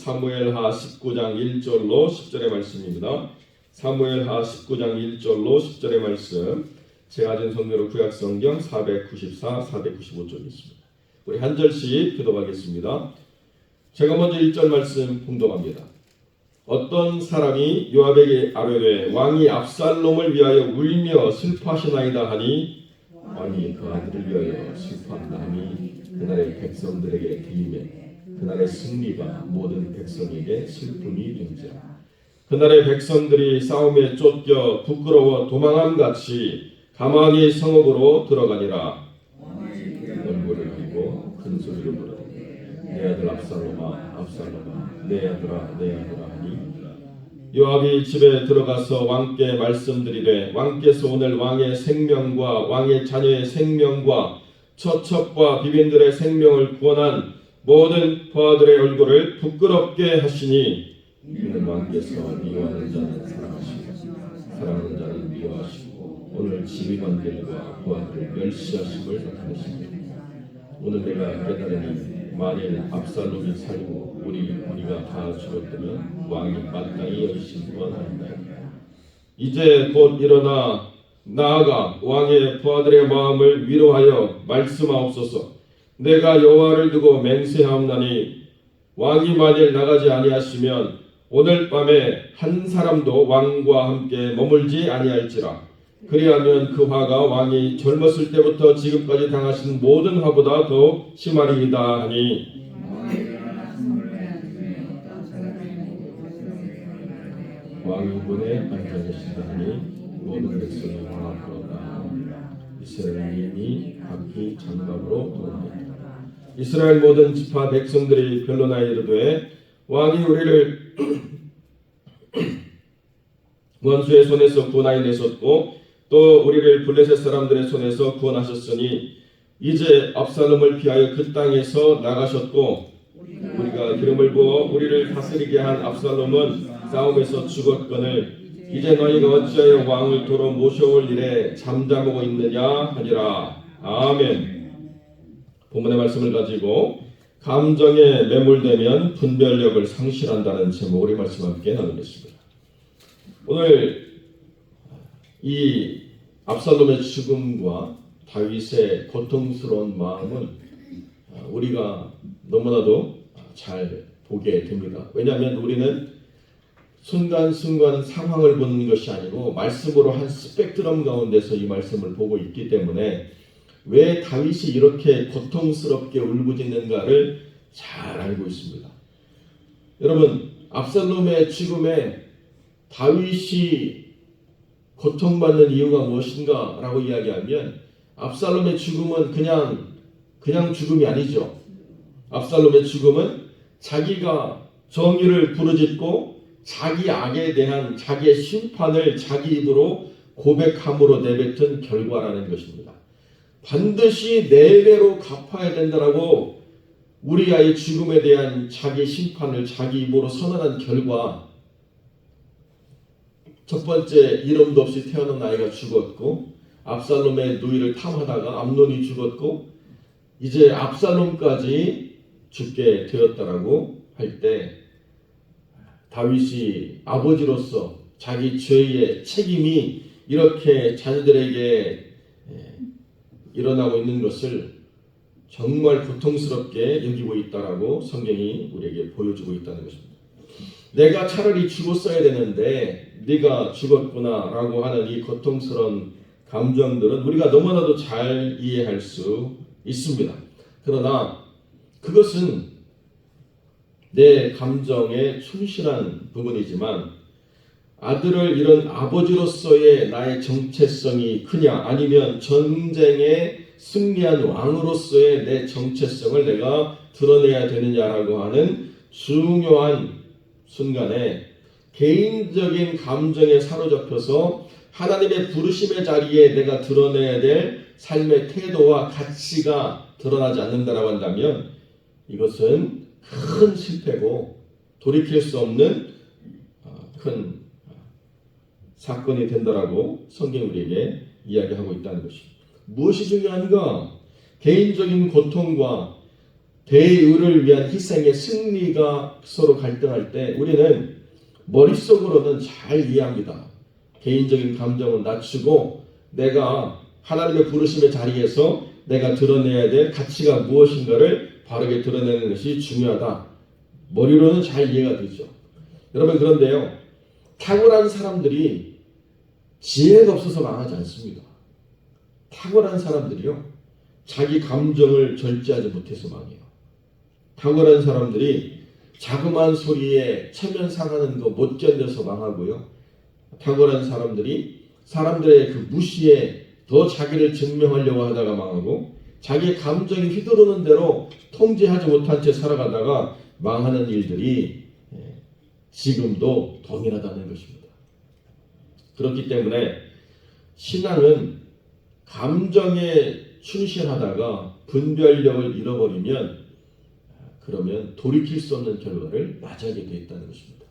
사무엘하 19장 1절로 10절의 말씀입니다. 사무엘하 19장 1절로 10절의 말씀, 제가 가진 성경으로 구약성경 494, 495쪽이 있습니다. 우리 한 절씩 기도하겠습니다. 제가 먼저 1절 말씀 봉독합니다. 어떤 사람이 요압에게 아뢰되 왕이 압살롬을 위하여 울며 슬퍼하시나이다 하니 왕이 그 아들을 위하여 슬퍼한다니 그날의 백성들에게 들리매 그날의 승리가 모든 백성에게 슬픔이 된지라. 그날의 백성들이 싸움에 쫓겨 부끄러워 도망함같이 가만히 성읍으로 들어가니라. 얼굴을 들고 큰 소리로 부르되 내 아들 압살롬아 압살롬아 내 아들아 내 아들아 하니 요압이 집에 들어가서 왕께 말씀드리되 왕께서 오늘 왕의 생명과 왕의 자녀의 생명과 처첩과 비빈들의 생명을 구원한 모든 부하들의 얼굴을 부끄럽게 하시니 이는 왕께서 미워하는 자는 사랑하시고 사랑하는 자는 미워하시고 오늘 지휘관들과 부하들을 멸시하심을 나타내십니다. 오늘 내가 깨달으니 만일 압살롬이 살고 우리가 다 죽었다면 왕이 마땅히 여기신 건 아닌가요? 이제 곧 일어나 나아가 왕의 부하들의 마음을 위로하여 말씀하옵소서. 내가 여호와를 두고 맹세하옵나니 왕이 만일 나가지 아니하시면 오늘 밤에 한 사람도 왕과 함께 머물지 아니할지라. 그리하면 그 화가 왕이 젊었을 때부터 지금까지 당하신 모든 화보다 더 심하리이다 하니 왕이 이번에 앉아 계신다 하니 모든 백성이 화나도다. 이스라엘인이 각기 장갑으로 돌아옵니다. 이스라엘 모든 지파 백성들이 변론하여 이르되 왕이 우리를 원수의 손에서 구원하여 내셨고 또 우리를 블레셋 사람들의 손에서 구원하셨으니 이제 압살롬을 피하여 그 땅에서 나가셨고 우리가 기름을 부어 우리를 다스리게 한 압살롬은 싸움에서 죽었거늘 이제 너희가 어찌하여 왕을 도로 모셔올 일에 잠잠하고 있느냐 하니라. 아멘. 본문의 말씀을 가지고 감정에 매몰되면 분별력을 상실한다는 제목으로 말씀 함께 나누겠습니다. 오늘 이 압살롬의 죽음과 다윗의 고통스러운 마음은 우리가 너무나도 잘 보게 됩니다. 왜냐하면 우리는 순간순간 상황을 보는 것이 아니고 말씀으로 한 스펙트럼 가운데서 이 말씀을 보고 있기 때문에 왜 다윗이 이렇게 고통스럽게 울부짖는가를 잘 알고 있습니다. 여러분, 압살롬의 죽음에 다윗이 고통받는 이유가 무엇인가 라고 이야기하면 압살롬의 죽음은 그냥 죽음이 아니죠. 압살롬의 죽음은 자기가 정의를 부르짖고 자기 악에 대한 자기의 심판을 자기 입으로 고백함으로 내뱉은 결과라는 것입니다. 반드시 내 배로 갚아야 된다라고 우리아의 죽음에 대한 자기 심판을 자기 입으로 선언한 결과, 첫 번째 이름도 없이 태어난 아이가 죽었고 압살롬의 누이를 탐하다가 암논이 죽었고 이제 압살롬까지 죽게 되었다라고 할 때 다윗이 아버지로서 자기 죄의 책임이 이렇게 자녀들에게 일어나고 있는 것을 정말 고통스럽게 여기고 있다라고 성경이 우리에게 보여주고 있다는 것입니다. 내가 차라리 죽었어야 되는데 네가 죽었구나라고 하는 이 고통스러운 감정들은 우리가 너무나도 잘 이해할 수 있습니다. 그러나 그것은 내 감정에 충실한 부분이지만 아들을 잃은 아버지로서의 나의 정체성이 크냐 아니면 전쟁에 승리한 왕으로서의 내 정체성을 내가 드러내야 되느냐라고 하는 중요한 순간에 개인적인 감정에 사로잡혀서 하나님의 부르심의 자리에 내가 드러내야 될 삶의 태도와 가치가 드러나지 않는다라고 한다면 이것은 큰 실패고 돌이킬 수 없는 큰 사건이 된다라고 성경이 우리에게 이야기하고 있다는 것입니다. 무엇이 중요한가? 개인적인 고통과 대의를 위한 희생의 승리가 서로 갈등할 때 우리는 머릿속으로는 잘 이해합니다. 개인적인 감정은 낮추고 내가 하나님의 부르심의 자리에서 내가 드러내야 될 가치가 무엇인가를 바르게 드러내는 것이 중요하다. 머리로는 잘 이해가 되죠. 여러분, 그런데요, 탁월한 사람들이 지혜가 없어서 망하지 않습니다. 탁월한 사람들이요, 자기 감정을 절제하지 못해서 망해요. 탁월한 사람들이 자그마한 소리에 체면 상하는 거 못 견뎌서 망하고요. 탁월한 사람들이 사람들의 그 무시에 더 자기를 증명하려고 하다가 망하고, 자기의 감정이 휘두르는 대로 통제하지 못한 채 살아가다가 망하는 일들이 지금도 동일하다는 것입니다. 그렇기 때문에 신앙은 감정에 충실하다가 분별력을 잃어버리면 그러면 돌이킬 수 없는 결과를 맞이하게 되어 있다는 것입니다.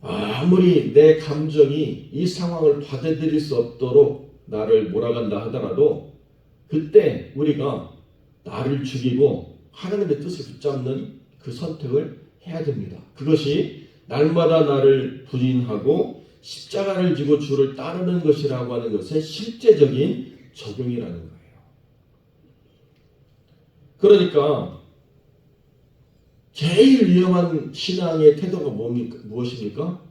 아무리 내 감정이 이 상황을 받아들일 수 없도록 나를 몰아간다 하더라도 그때 우리가 나를 죽이고 하나님의 뜻을 붙잡는 그 선택을 해야 됩니다. 그것이 날마다 나를 부인하고 십자가를 지고 주를 따르는 것이라고 하는 것의 실제적인 적용이라는 거예요. 그러니까 제일 위험한 신앙의 태도가 무엇입니까?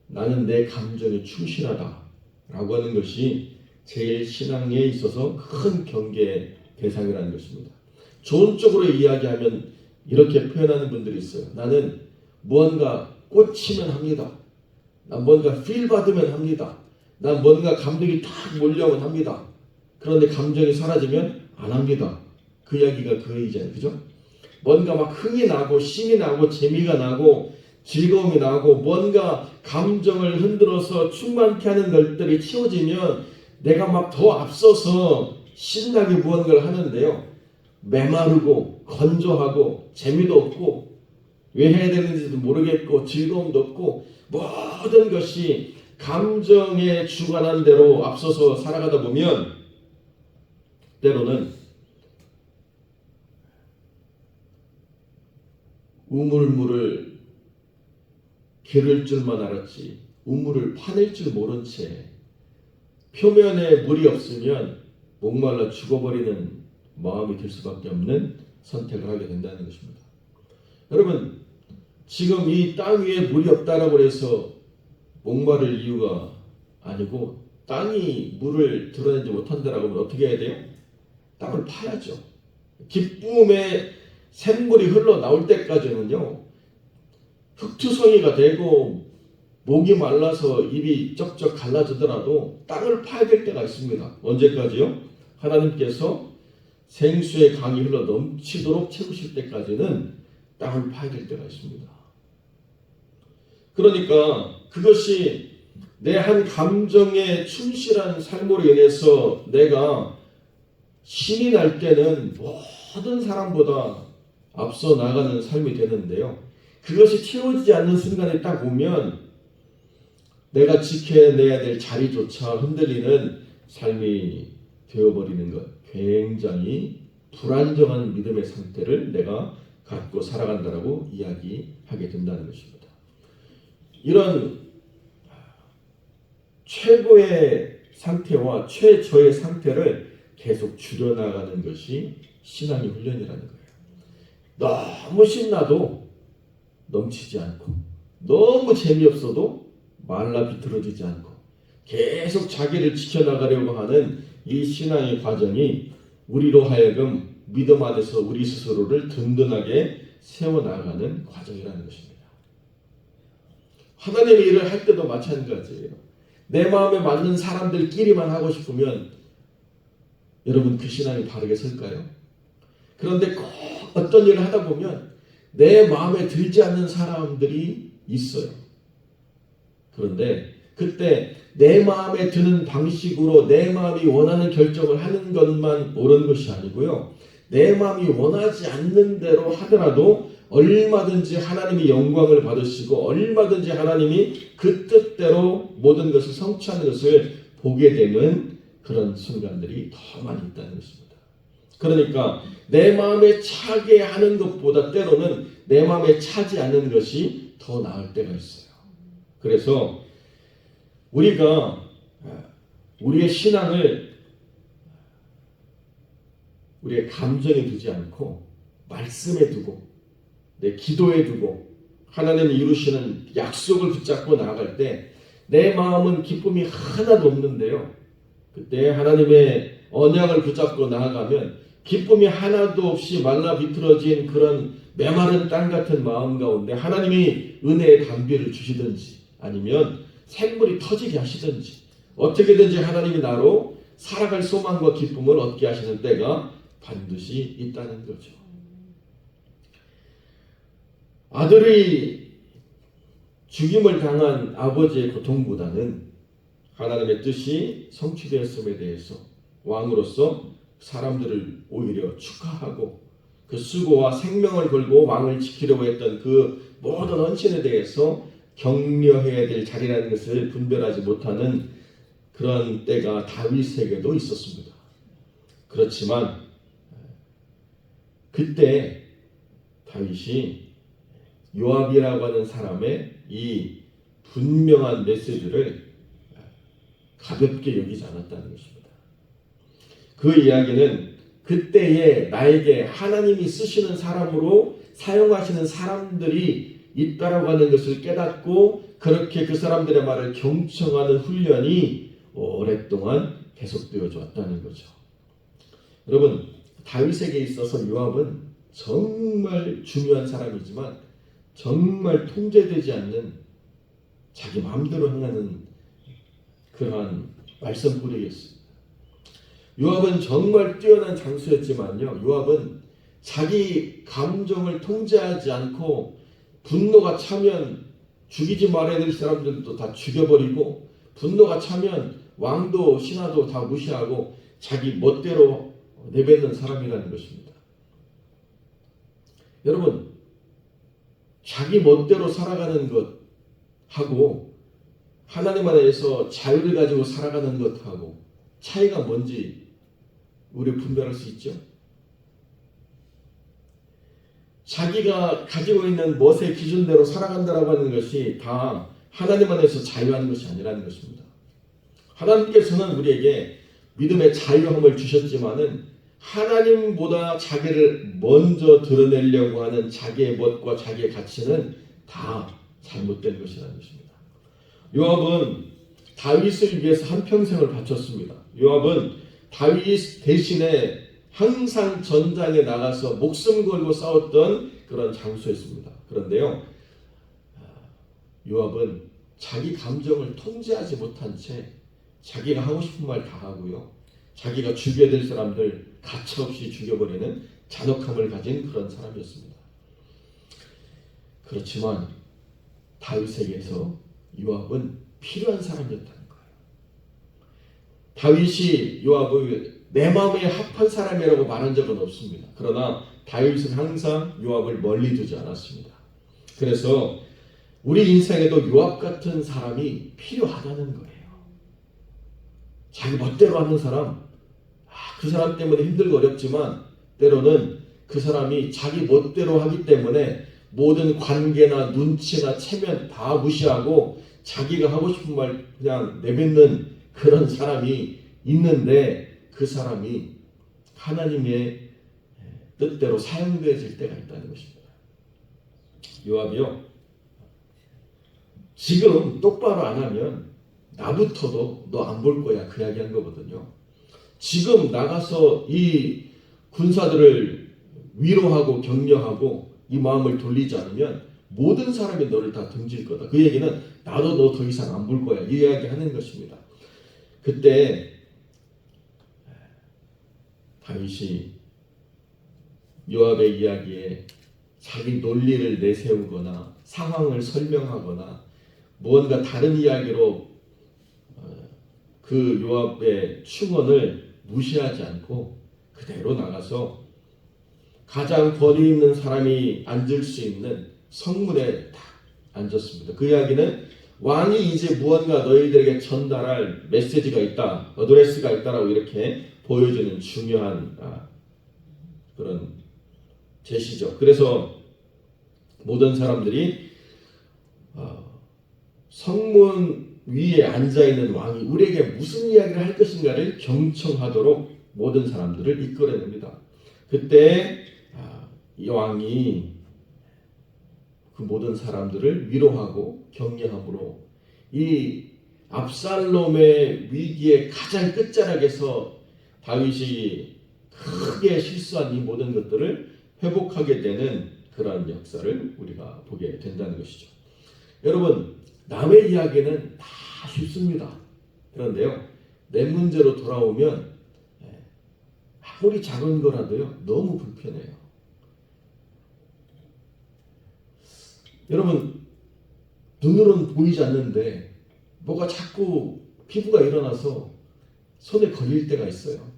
나는 내 감정에 충실하다 라고 하는 것이 제일 신앙에 있어서 큰 경계의 대상이라는 것입니다. 좋은 쪽으로 이야기하면 이렇게 표현하는 분들이 있어요. 나는 무언가 꽂히면 합니다. 난 뭔가 필 받으면 합니다. 난 뭔가 감정이 탁 몰려오면 합니다. 그런데 감정이 사라지면 안 합니다. 그 이야기가 그 얘기잖아요. 그죠? 뭔가 막 흥이 나고 신이 나고 재미가 나고 즐거움이 나고 뭔가 감정을 흔들어서 충만케 하는 것들이 채워지면 내가 막 더 앞서서 신나게 무언가를 하는데요. 메마르고 건조하고 재미도 없고 왜 해야 되는지도 모르겠고 즐거움도 없고 모든 것이 감정에 주관한 대로 앞서서 살아가다 보면 때로는 우물물을 기를 줄만 알았지 우물을 파낼 줄 모른 채 표면에 물이 없으면 목말라 죽어버리는 마음이 들 수밖에 없는 선택을 하게 된다는 것입니다. 여러분, 지금 이 땅 위에 물이 없다라고 해서 목마를 이유가 아니고 땅이 물을 드러내지 못한다라고 하면 어떻게 해야 돼요? 땅을 파야죠. 기쁨의 샘물이 흘러나올 때까지는요, 흙투성이가 되고 목이 말라서 입이 쩍쩍 갈라지더라도 땅을 파야 될 때가 있습니다. 언제까지요? 하나님께서 생수의 강이 흘러 넘치도록 채우실 때까지는 땅을 파야 될 때가 있습니다. 그러니까 그것이 내 한 감정에 충실한 삶으로 인해서 내가 신이 날 때는 모든 사람보다 앞서 나가는 삶이 되는데요. 그것이 채워지지 않는 순간에 딱 오면 내가 지켜내야 될 자리조차 흔들리는 삶이 되어버리는 것. 굉장히 불안정한 믿음의 상태를 내가 갖고 살아간다라고 이야기하게 된다는 것입니다. 이런 최고의 상태와 최저의 상태를 계속 줄여나가는 것이 신앙의 훈련이라는 거예요. 너무 신나도 넘치지 않고 너무 재미없어도 말라 비틀어지지 않고 계속 자기를 지켜나가려고 하는 이 신앙의 과정이 우리로 하여금 믿음 안에서 우리 스스로를 든든하게 세워나가는 과정이라는 것입니다. 하나님의 일을 할 때도 마찬가지예요. 내 마음에 맞는 사람들끼리만 하고 싶으면 여러분 그 신앙이 바르게 설까요? 그런데 꼭 어떤 일을 하다 보면 내 마음에 들지 않는 사람들이 있어요. 그런데 그때 내 마음에 드는 방식으로 내 마음이 원하는 결정을 하는 것만 옳은 것이 아니고요. 내 마음이 원하지 않는 대로 하더라도 얼마든지 하나님이 영광을 받으시고 얼마든지 하나님이 그 뜻대로 모든 것을 성취하는 것을 보게 되는 그런 순간들이 더 많이 있다는 것입니다. 그러니까 내 마음에 차게 하는 것보다 때로는 내 마음에 차지 않는 것이 더 나을 때가 있어요. 그래서 우리가 우리의 신앙을 우리의 감정에 두지 않고 말씀에 두고 내 기도에 두고 하나님이 이루시는 약속을 붙잡고 나아갈 때 내 마음은 기쁨이 하나도 없는데요. 그때 하나님의 언약을 붙잡고 나아가면 기쁨이 하나도 없이 말라 비틀어진 그런 메마른 땅 같은 마음 가운데 하나님이 은혜의 담비를 주시든지 아니면 샘물이 터지게 하시든지 어떻게든지 하나님이 나로 살아갈 소망과 기쁨을 얻게 하시는 때가 반드시 있다는 거죠. 아들이 죽임을 당한 아버지의 고통보다는 하나님의 뜻이 성취되었음에 대해서 왕으로서 사람들을 오히려 축하하고 그 수고와 생명을 걸고 왕을 지키려고 했던 그 모든 헌신에 대해서 격려해야 될 자리라는 것을 분별하지 못하는 그런 때가 다윗에게도 있었습니다. 그렇지만 그때 다윗이 요압이라고 하는 사람의 이 분명한 메시지를 가볍게 여기지 않았다는 것입니다. 그 이야기는 그때에 나에게 하나님이 쓰시는 사람으로 사용하시는 사람들이 있다라고 하는 것을 깨닫고 그렇게 그 사람들의 말을 경청하는 훈련이 오랫동안 계속되어져 왔다는 거죠. 여러분, 다윗에게 있어서 요압은 정말 중요한 사람이지만 정말 통제되지 않는 자기 마음대로 행하는 그러한 말썽꾸리였습니다. 요압은 정말 뛰어난 장수였지만요. 요압은 자기 감정을 통제하지 않고 분노가 차면 죽이지 말아야 될 사람들도 다 죽여버리고 분노가 차면 왕도 신하도 다 무시하고 자기 멋대로 내뱉는 사람이라는 것입니다. 여러분, 자기 멋대로 살아가는 것하고 하나님 안에서 자유를 가지고 살아가는 것하고 차이가 뭔지 우리 분별할 수 있죠? 자기가 가지고 있는 멋의 기준대로 살아간다라고 하는 것이 다 하나님 안에서 자유하는 것이 아니라는 것입니다. 하나님께서는 우리에게 믿음의 자유함을 주셨지만은 하나님보다 자기를 먼저 드러내려고 하는 자기의 멋과 자기의 가치는 다 잘못된 것이라는 것입니다. 요압은 다윗을 위해서 한평생을 바쳤습니다. 요압은 다윗 대신에 항상 전장에 나가서 목숨 걸고 싸웠던 그런 장수였습니다. 그런데요, 요압은 자기 감정을 통제하지 못한 채 자기가 하고 싶은 말 다 하고요. 자기가 죽여야 될 사람들 가차없이 죽여버리는 잔혹함을 가진 그런 사람이었습니다. 그렇지만 다윗에게서 요압은 필요한 사람이었다는 거예요. 다윗이 요압을 내 마음에 합한 사람이라고 말한 적은 없습니다. 그러나 다윗은 항상 요압을 멀리 두지 않았습니다. 그래서 우리 인생에도 요압 같은 사람이 필요하다는 거예요. 자기 멋대로 하는 사람, 그 사람 때문에 힘들고 어렵지만 때로는 그 사람이 자기 멋대로 하기 때문에 모든 관계나 눈치나 체면 다 무시하고 자기가 하고 싶은 말 그냥 내뱉는 그런 사람이 있는데 그 사람이 하나님의 뜻대로 사용되어질 때가 있다는 것입니다. 요압이요, 지금 똑바로 안 하면 나부터도 너 안 볼 거야 그 이야기 한 거거든요. 지금 나가서 이 군사들을 위로하고 격려하고 이 마음을 돌리지 않으면 모든 사람이 너를 다 등질 거다. 그 얘기는 나도 너 더 이상 안 볼 거야 이 이야기 하는 것입니다. 그때 다윗이 요압의 이야기에 자기 논리를 내세우거나 상황을 설명하거나 무언가 다른 이야기로 그 요압의 충언을 무시하지 않고 그대로 나가서 가장 권위 있는 사람이 앉을 수 있는 성문에 딱 앉았습니다. 그 이야기는 왕이 이제 무언가 너희들에게 전달할 메시지가 있다, 어드레스가 있다라고 이렇게 보여주는 중요한 그런 제시죠. 그래서 모든 사람들이 성문 위에 앉아있는 왕이 우리에게 무슨 이야기를 할 것인가를 경청하도록 모든 사람들을 이끌어냅니다. 그때 이 왕이 그 모든 사람들을 위로하고 격려함으로 이 압살롬의 위기의 가장 끝자락에서 다윗이 크게 실수한 이 모든 것들을 회복하게 되는 그러한 역사를 우리가 보게 된다는 것이죠. 여러분, 남의 이야기는 다 쉽습니다. 그런데요, 내 문제로 돌아오면 아무리 작은 거라도요 너무 불편해요. 여러분, 눈으로는 보이지 않는데 뭐가 자꾸 피부가 일어나서 손에 걸릴 때가 있어요.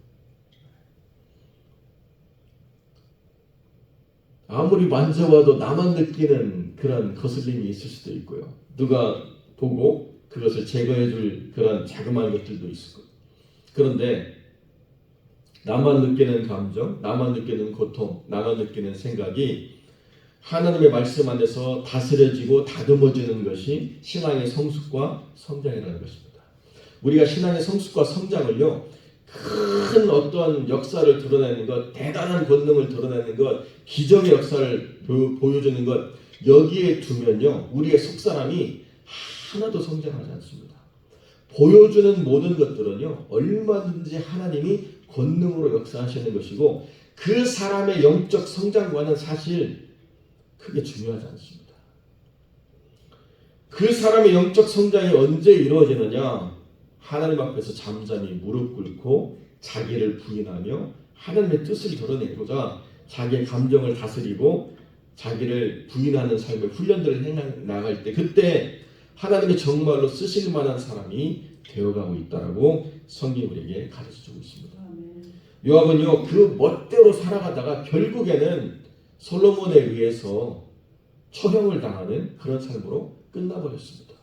아무리 만져봐도 나만 느끼는 그런 거슬림이 있을 수도 있고요. 누가 보고 그것을 제거해 줄 그런 자그마한 것들도 있을 거예요. 그런데 나만 느끼는 감정, 나만 느끼는 고통, 나만 느끼는 생각이 하나님의 말씀 안에서 다스려지고 다듬어지는 것이 신앙의 성숙과 성장이라는 것입니다. 우리가 신앙의 성숙과 성장을요, 큰 어떤 역사를 드러내는 것, 대단한 권능을 드러내는 것, 기적의 역사를 보여주는 것, 여기에 두면요, 우리의 속사람이 하나도 성장하지 않습니다. 보여주는 모든 것들은요, 얼마든지 하나님이 권능으로 역사하시는 것이고, 그 사람의 영적 성장과는 사실 크게 중요하지 않습니다. 그 사람의 영적 성장이 언제 이루어지느냐? 하나님 앞에서 잠잠히 무릎 꿇고 자기를 부인하며 하나님의 뜻을 드러내고자 자기의 감정을 다스리고 자기를 부인하는 삶의 훈련들을 해나갈 때, 그때 하나님의 정말로 쓰실 만한 사람이 되어가고 있다라고 성경이 우리에게 가르쳐주고 있습니다. 요압은요, 그 멋대로 살아가다가 결국에는 솔로몬에 의해서 처형을 당하는 그런 삶으로 끝나버렸습니다.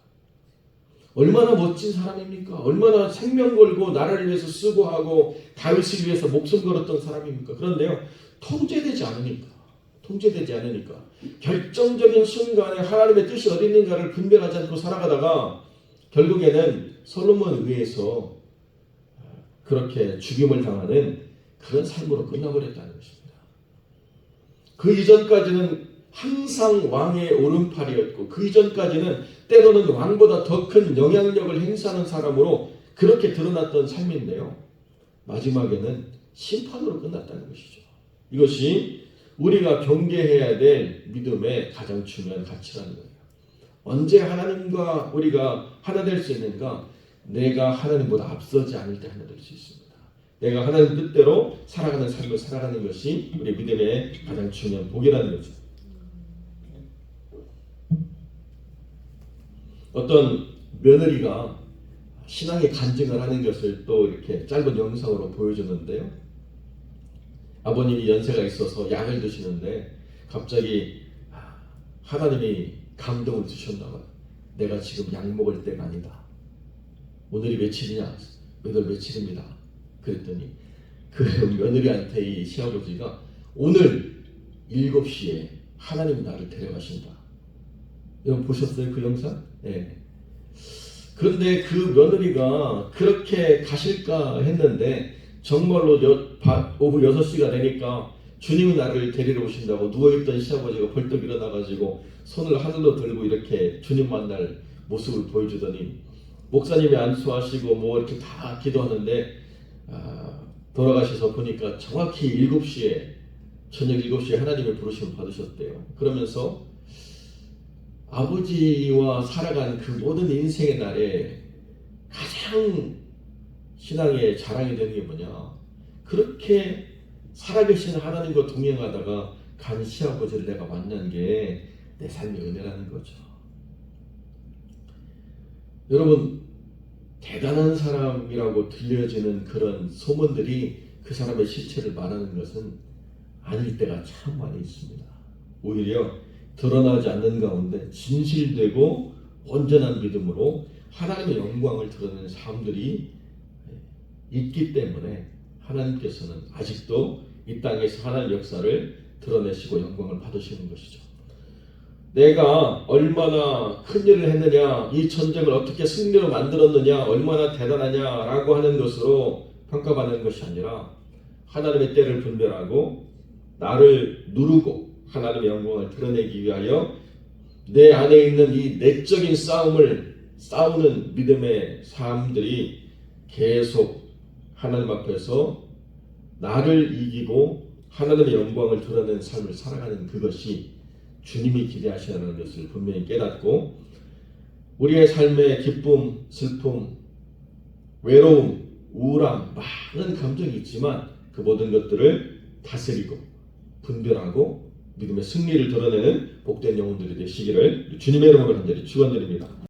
얼마나 멋진 사람입니까? 얼마나 생명 걸고 나라를 위해서 수고하고 다윗을 위해서 목숨 걸었던 사람입니까? 그런데요, 통제되지 않으니까 결정적인 순간에 하나님의 뜻이 어디 있는가를 분별하지 않고 살아가다가 결국에는 솔로몬에 의해서 그렇게 죽임을 당하는 그런 삶으로 끝나버렸다는 것입니다. 그 이전까지는 항상 왕의 오른팔이었고, 그 이전까지는 때로는 왕보다 더 큰 영향력을 행사하는 사람으로 그렇게 드러났던 삶인데요, 마지막에는 심판으로 끝났다는 것이죠. 이것이 우리가 경계해야 될 믿음의 가장 중요한 가치라는 거예요. 언제 하나님과 우리가 하나 될 수 있는가? 내가 하나님보다 앞서지 않을 때 하나 될 수 있습니다. 내가 하나님 뜻대로 살아가는 삶을 살아가는 것이 우리 믿음의 가장 중요한 복이라는 거죠. 어떤 며느리가 신앙의 간증을 하는 것을 또 이렇게 짧은 영상으로 보여주는데요, 아버님이 연세가 있어서 약을 드시는데 갑자기 하나님이 감동을 주셨나 봐요. 내가 지금 약 먹을 때가 아니다. 오늘이 며칠이냐? 몇 월 며칠입니다. 그랬더니 그 며느리한테 이 시아버지가 오늘 7시에 하나님이 나를 데려가신다. 여러분 보셨어요? 그 영상? 네. 그런데 그 며느리가 그렇게 가실까 했는데 정말로 오후 6시가 되니까 주님이 나를 데리러 오신다고 누워있던 시아버지가 벌떡 일어나가지고 손을 하늘로 들고 이렇게 주님 만날 모습을 보여주더니 목사님이 안수하시고 뭐 이렇게 다 기도하는데 돌아가셔서 보니까 정확히 7시에 저녁 7시에 하나님의 부르심을 받으셨대요. 그러면서 아버지와 살아간 그 모든 인생의 날에 가장 신앙의 자랑이 되는 게 뭐냐? 그렇게 살아계신 하나님과 동행하다가 간 시아버지를 내가 만난 게 내 삶의 은혜라는 거죠. 여러분, 대단한 사람이라고 들려지는 그런 소문들이 그 사람의 실체를 말하는 것은 아닐 때가 참 많이 있습니다. 오히려 드러나지 않는 가운데 진실되고 온전한 믿음으로 하나님의 영광을 드러내는 사람들이 있기 때문에 하나님께서는 아직도 이 땅에서 하나님의 역사를 드러내시고 영광을 받으시는 것이죠. 내가 얼마나 큰 일을 했느냐, 이 전쟁을 어떻게 승리로 만들었느냐, 얼마나 대단하냐라고 하는 것으로 평가받는 것이 아니라 하나님의 때를 분별하고 나를 누르고 하나님의 영광을 드러내기 위하여 내 안에 있는 이 내적인 싸움을 싸우는 믿음의 사람들이 계속 하나님 앞에서 나를 이기고 하나님의 영광을 드러내는 삶을 살아가는 그것이 주님이 기대하시는 것을 분명히 깨닫고 우리의 삶의 기쁨, 슬픔, 외로움, 우울함 많은 감정이 있지만 그 모든 것들을 다스리고 분별하고 믿음의 승리를 드러내는 복된 영혼들이 되시기를 주님의 이름으로 간절히 축원드립니다.